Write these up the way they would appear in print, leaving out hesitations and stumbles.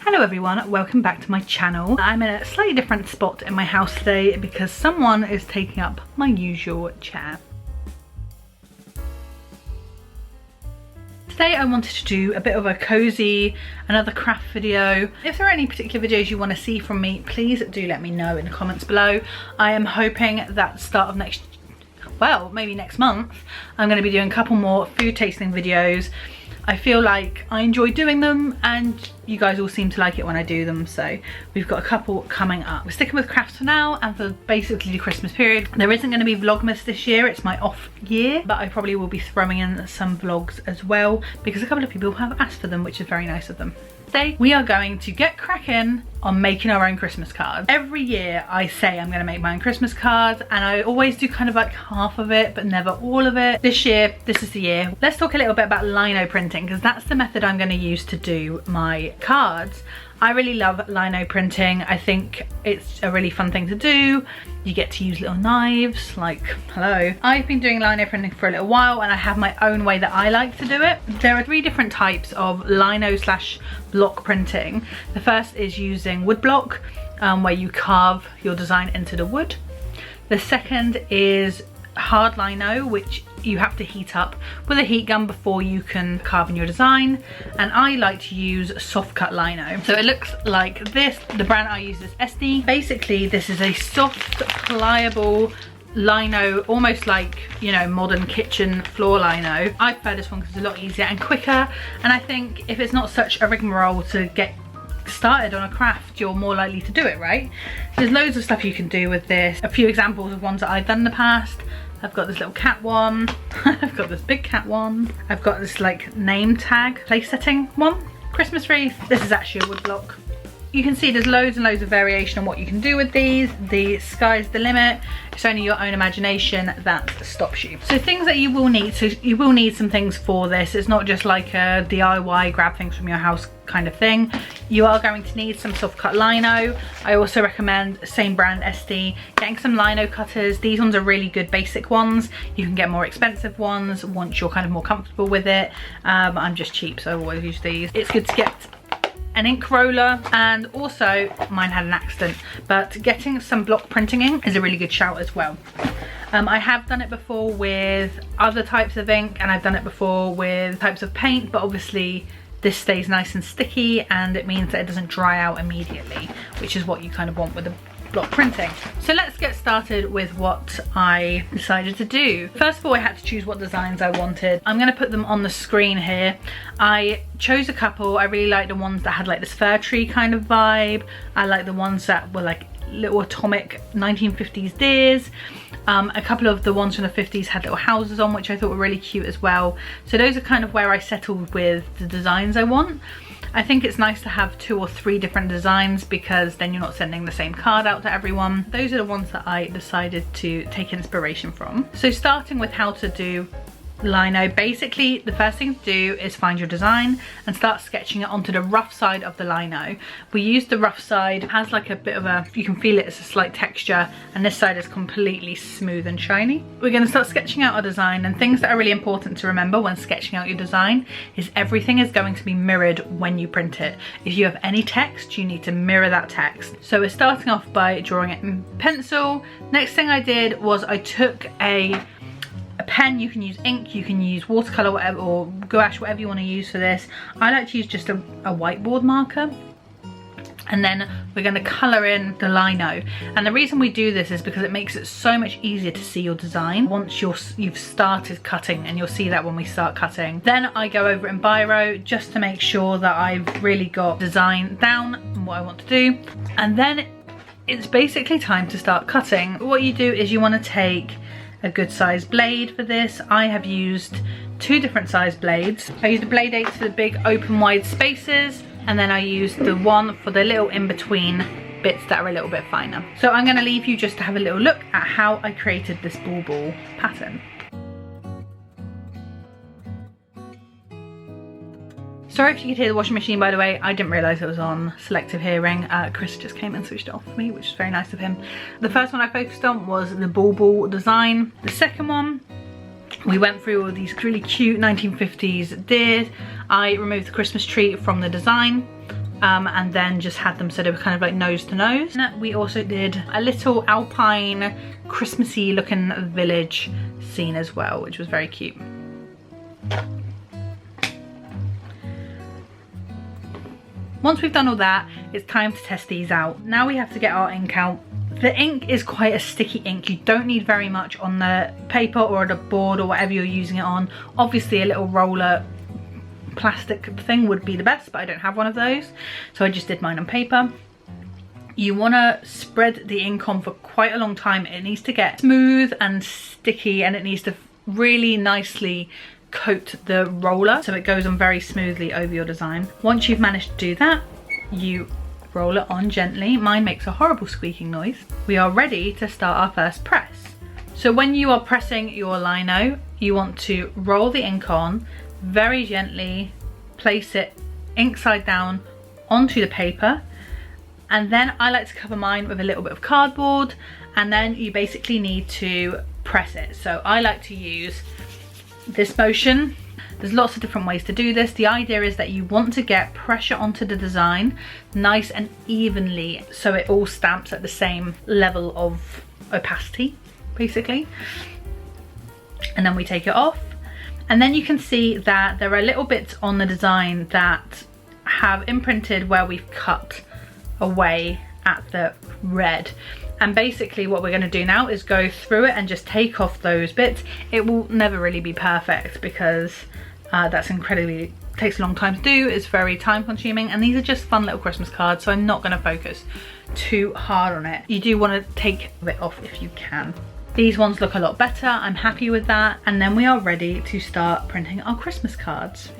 Hello everyone, welcome back to my channel. I'm in a slightly different spot in my house today because someone is taking up my usual chair. Today I wanted to do a bit of a cozy, another craft video. If there are any particular videos you want to see from me, please do let me know in the comments below. I am hoping that start of maybe next month, I'm going to be doing a couple more food tasting videos. I feel like I enjoy doing them and you guys all seem to like it when I do them, so we've got a couple coming up. We're sticking with crafts for now and for basically the Christmas period. There isn't going to be Vlogmas this year, it's my off year, but I probably will be throwing in some vlogs as well because a couple of people have asked for them, which is very nice of them. Today we are going to get cracking on making our own Christmas cards. Every year I say I'm going to make my own Christmas cards and I always do kind of like half of it but never all of it. This year, this is the year. Let's talk a little bit about lino printing because that's the method I'm going to use to do my cards. I really love lino printing. I think it's a really fun thing to do. You get to use little knives, like, hello. I've been doing lino printing for a little while and I have my own way that I like to do it. There are 3 different types of lino/block printing. The first is using wood block, where you carve your design into the wood. The second is hard lino, which you have to heat up with a heat gun before you can carve in your design, and I like to use soft cut lino. So it looks like this. The brand I use is SD. Basically this is a soft pliable lino, almost like, you know, modern kitchen floor lino. I prefer this one because it's a lot easier and quicker, and I think if it's not such a rigmarole to get started on a craft, you're more likely to do it, right? There's loads of stuff you can do with this. A few examples of ones that I've done in the past. I've got this little cat one, I've got this big cat one, I've got this like name tag place setting one, Christmas wreath. This is actually a wood block. You can see there's loads and loads of variation on what you can do with these. The sky's the limit. It's only your own imagination that stops you. So things that you will need, so you will need some things for this. It's not just like a DIY grab things from your house kind of thing. You are going to need some soft cut lino. I also recommend same brand SD, getting some lino cutters. These ones are really good basic ones. You can get more expensive ones once you're kind of more comfortable with it. I'm just cheap, so I always use these. It's good to get an ink roller, and also mine had an accident, but getting some block printing ink is a really good shout as well. I have done it before with other types of ink and I've done it before with types of paint, but obviously this stays nice and sticky and it means that it doesn't dry out immediately, which is what you kind of want with the block printing. So let's get started with what I decided to do. First of all, I had to choose what designs I wanted. I'm going to put them on the screen here. I chose a couple. I really like the ones that had like this fir tree kind of vibe. I like the ones that were like little atomic 1950s deers. A couple of the ones from the 50s had little houses on, which I thought were really cute as well. So those are kind of where I settled with the designs I want. I think it's nice to have 2 or 3 different designs because then you're not sending the same card out to everyone. Those are the ones that I decided to take inspiration from. So starting with how to do lino, basically the first thing to do is find your design and start sketching it onto the rough side of the lino. We use the rough side. It has like a bit of a, you can feel it, it's a slight texture, and this side is completely smooth and shiny. We're going to start sketching out our design, and things that are really important to remember when sketching out your design is everything is going to be mirrored when you print it. If you have any text, you need to mirror that text. So we're starting off by drawing it in pencil. Next thing I did was I took a pen. You can use ink, you can use watercolor, whatever, or gouache, whatever you want to use for this. I like to use just a whiteboard marker, and then we're going to color in the lino. And the reason we do this is because it makes it so much easier to see your design once you've started cutting, and you'll see that when we start cutting. Then I go over it in biro just to make sure that I've really got design down and what I want to do, and then it's basically time to start cutting. What you do is you want to take a good sized blade for this. I have used 2 different sized blades. I used the blade 8 for the big open wide spaces, and then I used the one for the little in between bits that are a little bit finer. So I'm going to leave you just to have a little look at how I created this ball pattern. Sorry if you could hear the washing machine, by the way. I didn't realise it was on selective hearing. Chris just came and switched it off for me, which is very nice of him. The first one I focused on was the ball design. The second one, we went through all these really cute 1950s deer. I removed the Christmas tree from the design. and then just had them so they were kind of like nose to nose. And we also did a little alpine Christmassy looking village scene as well, which was very cute. Once we've done all that, it's time to test these out. Now we have to get our ink out. The ink is quite a sticky ink. You don't need very much on the paper or the board or whatever you're using it on. Obviously a little roller plastic thing would be the best, but I don't have one of those, so I just did mine on paper. You want to spread the ink on for quite a long time. It needs to get smooth and sticky, and it needs to really nicely coat the roller so it goes on very smoothly over your design. Once you've managed to do that, you roll it on gently. Mine makes a horrible squeaking noise. We are ready to start our first press. So when you are pressing your lino, you want to roll the ink on very gently, place it ink side down onto the paper, and then I like to cover mine with a little bit of cardboard, and then you basically need to press it. So I like to use this motion. There's lots of different ways to do this. The idea is that you want to get pressure onto the design nice and evenly so it all stamps at the same level of opacity basically, and then we take it off. And then you can see that there are little bits on the design that have imprinted where we've cut away at the red. And basically what we're going to do now is go through it and just take off those bits. It will never really be perfect because that's incredibly, takes a long time to do. It's very time consuming, and these are just fun little Christmas cards, so I'm not going to focus too hard on it. You do want to take it off if you can. These ones look a lot better. I'm happy with that. And then we are ready to start printing our Christmas cards.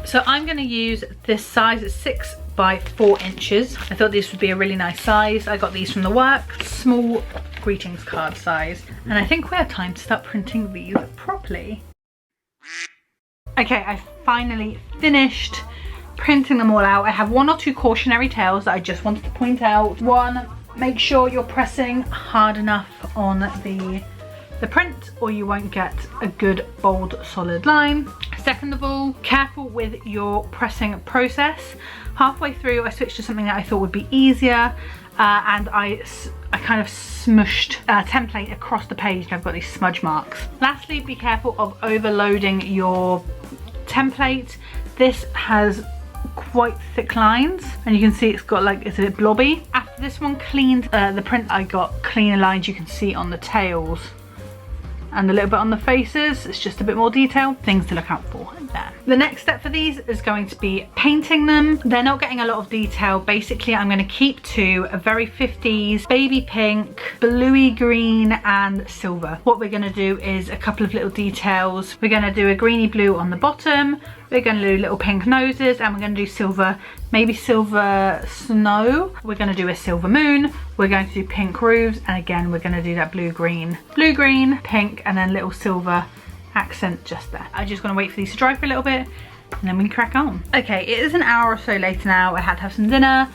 So I'm going to use this size. It's 6 by 4 inches. I thought this would be a really nice size. I got these from the work, small greetings card size. And I think we have time to start printing these properly. Okay, I finally finished printing them all out. I have 1 or 2 cautionary tales that I just wanted to point out. One, make sure you're pressing hard enough on the print or you won't get a good bold solid line. Second of all, careful with your pressing process. Halfway through I switched to something that I thought would be easier, and I kind of smushed template across the page and I've got these smudge marks. Lastly, be careful of overloading your template. This has quite thick lines and you can see it's got like, it's a bit blobby. After this one cleaned the print, I got cleaner lines you can see on the tails and a little bit on the faces. It's just a bit more detailed, things to look out for there. The next step for these is going to be painting them. They're not getting a lot of detail. Basically I'm going to keep to a very 50s baby pink, bluey green and silver. What we're going to do is a couple of little details. We're going to do a greeny blue on the bottom, we're going to do little pink noses, and we're going to do silver, maybe silver snow. We're going to do a silver moon. We're going to do pink roofs, and again we're going to do that blue green, pink, and then little silver accent just there. I'm just going to wait for these to dry for a little bit and then we can crack on. Okay, it is an hour or so later now. I had to have some dinner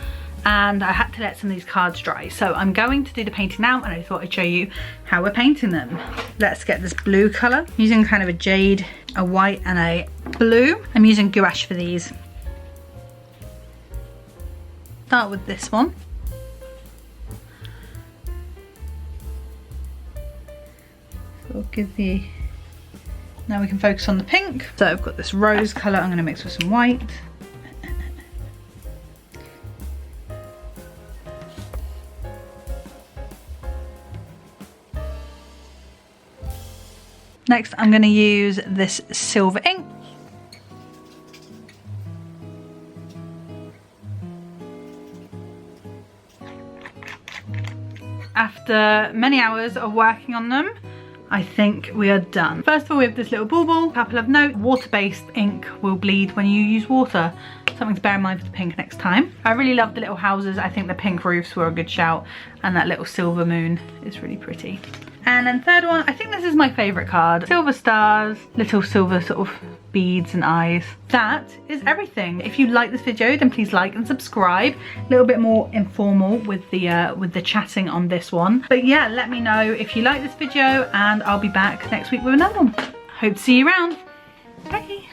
and I had to let some of these cards dry. So I'm going to do the painting now, and I thought I'd show you how we're painting them. Let's get this blue colour. I'm using kind of a jade, a white and a blue. I'm using gouache for these. Start with this one. So we'll give the, now we can focus on the pink. So I've got this rose colour I'm going to mix with some white. Next I'm going to use this silver ink. After many hours of working on them, I think we are done. First of all, we have this little bauble. Couple of notes: water-based ink will bleed when you use water. Something to bear in mind for the pink next time. I really love the little houses. I think the pink roofs were a good shout, and that little silver moon is really pretty. And then third one, I think this is my favourite card. Silver stars, little silver sort of beads and eyes. That is everything. If you like this video, then please like and subscribe. A little bit more informal with the chatting on this one. But yeah, let me know if you like this video, and I'll be back next week with another one. Hope to see you around. Bye.